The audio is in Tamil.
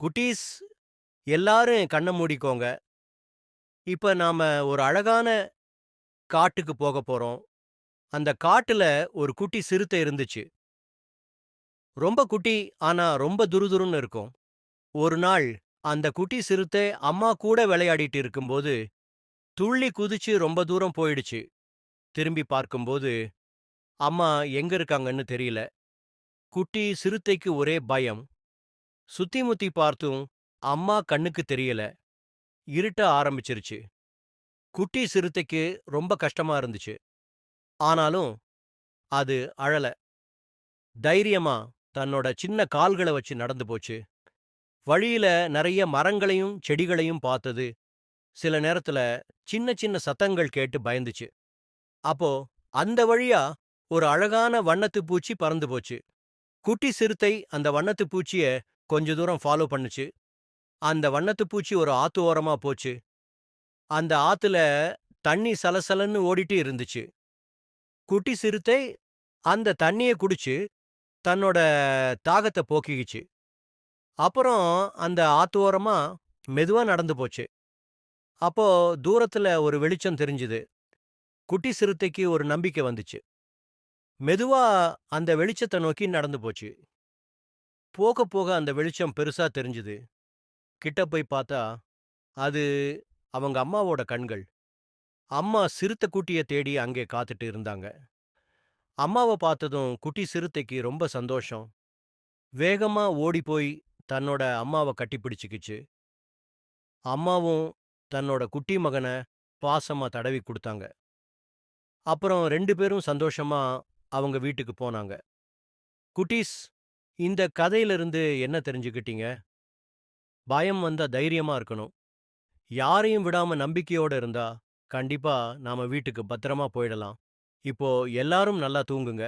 குட்டீஸ் எல்லாரும் கண்ண மூடிக்கோங்க. இப்ப நாம ஒரு அழகான காட்டுக்கு போகப் போறோம். அந்த காட்டுல ஒரு குட்டி சிறுத்தை இருந்துச்சு. ரொம்ப குட்டி, ஆனா ரொம்ப துருதுருன்னு இருக்கும். ஒரு நாள் அந்த குட்டி சிறுத்தை அம்மா கூட விளையாடிட்டு இருக்கும்போது, துள்ளி குதிச்சு ரொம்ப தூரம் போயிடுச்சு. திரும்பி பார்க்கும்போது, அம்மா எங்க இருக்காங்கன்னு தெரியல. குட்டி சிறுத்தைக்கு ஒரே பயம். சுத்தி முத்தி பார்த்தும் அம்மா கண்ணுக்கு தெரியல. இருட்ட ஆரம்பிச்சிருச்சு. குட்டி சிறுத்தைக்கு ரொம்ப கஷ்டமா இருந்துச்சு. ஆனாலும் அது அழல. தைரியமா தன்னோட சின்ன கால்கள வச்சு நடந்து போச்சு. வழியில நெறைய மரங்களையும், செடிகளையும் பார்த்தது. சில நேரத்துல சின்ன சின்ன சத்தங்கள் கேட்டு பயந்துச்சு. அப்போ அந்த வழியா ஒரு அழகான வண்ணத்து பூச்சி பறந்து போச்சு. குட்டி சிறுத்தை அந்த வண்ணத்து பூச்சிய கொஞ்ச தூரம் ஃபாலோ பண்ணுச்சு. அந்த வண்ணத்து பூச்சி ஒரு ஆத்து ஓரமா போச்சு. அந்த ஆத்துல தண்ணி சலசலன்னு ஓடிட்டு இருந்துச்சு. குட்டி சிறுத்தை அந்த தண்ணிய குடிச்சு தன்னோட தாகத்த போக்கிக்கிச்சு. அப்புறம் அந்த ஆத்து ஓரமா மெதுவா நடந்து போச்சு. அப்போ தூரத்துல ஒரு வெளிச்சம் தெரிஞ்சுது. குட்டி சிறுத்தைக்கு ஒரு நம்பிக்கை வந்துச்சு. மெதுவா அந்த வெளிச்சத்த நோக்கி நடந்து போச்சு. போக போக அந்த வெளிச்சம் பெருசா தெரிஞ்சுது. கிட்ட போய் பார்த்தா, அது அவங்க அம்மாவோட கண்கள். அம்மா சிறுத்தை குட்டிய தேடி அங்கே காத்துட்டு இருந்தாங்க. அம்மாவ பார்த்ததும் குட்டி சிறுத்தைக்கு ரொம்ப சந்தோஷம். வேகமா ஓடிப்போய் தன்னோட அம்மாவ கட்டிப்பிடிச்சுக்கிச்சு. அம்மாவும் தன்னோட குட்டி மகன பாசமா தடவி குடுத்தாங்க. அப்புறம் 2 பேரும் சந்தோஷமா அவங்க வீட்டுக்கு போனாங்க. குட்டீஸ், இந்த கதையிலிருந்து என்ன தெரிஞ்சுக்கிட்டீங்க? பயம் வந்தா தைரியமா இருக்கணும். யாரையும் விடாம நம்பிக்கையோட இருந்தா, கண்டிப்பா நாம வீட்டுக்கு பத்திரமா போயிடலாம். இப்போ எல்லாரும் நல்லா தூங்குங்க.